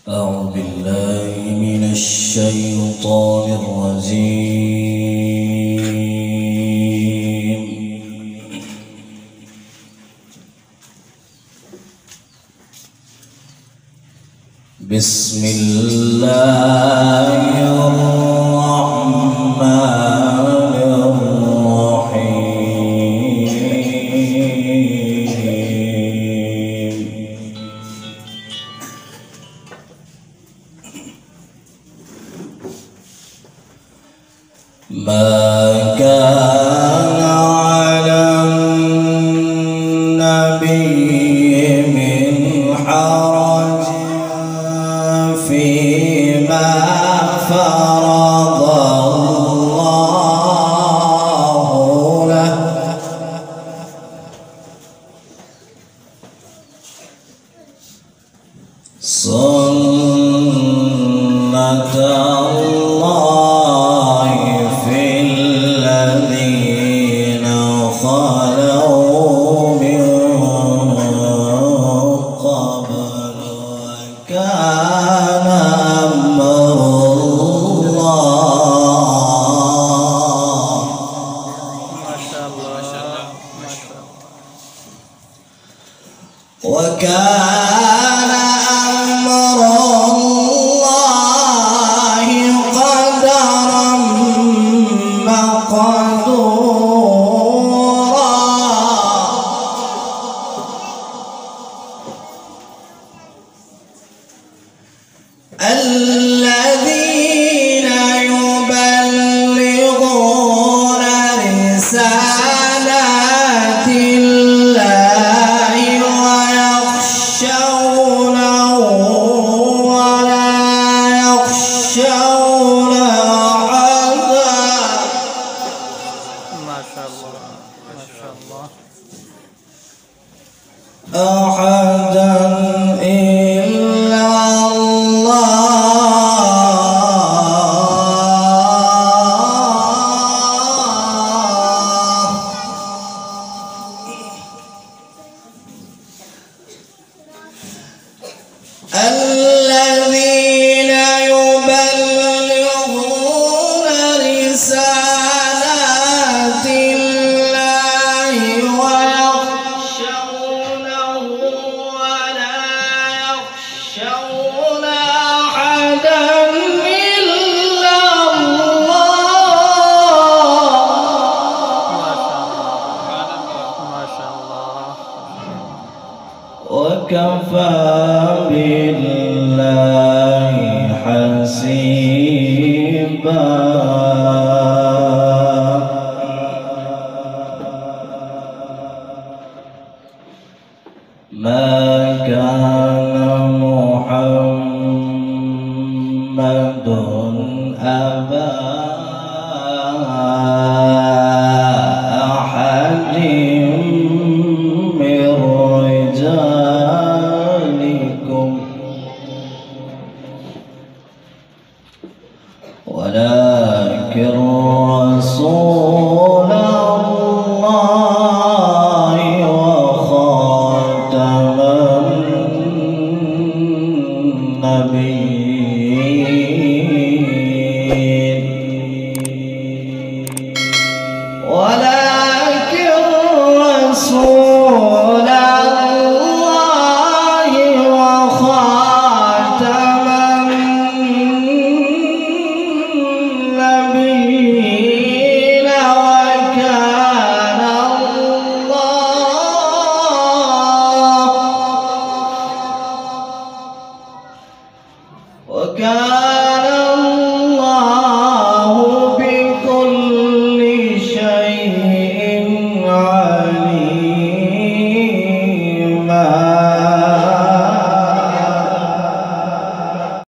أعوذ بالله من الشيطان الرجيم. بسم الله الرحمن الرحيم. ما كان على النبي من حرج فيما فرض الله له، سنة الله في الذين خلوا من قبل، وكان أمر الله. ما شاء الله. وكان أمر الله قدرا مقدورا. الذين يبلغون رسالات الله ويخشونه ولا يخشون أحدا. ما شاء الله. ما شاء الله. أحدا إلا الله. الذين يبلغون رسالات الله ويخشونه ولا يخشون أحدا إلا الله. ما شاء الله. وكفى بالله حسيبا. ما كان محمد أبا أحد من رجالكم، ولكن رسول الله وخاتم النبيين.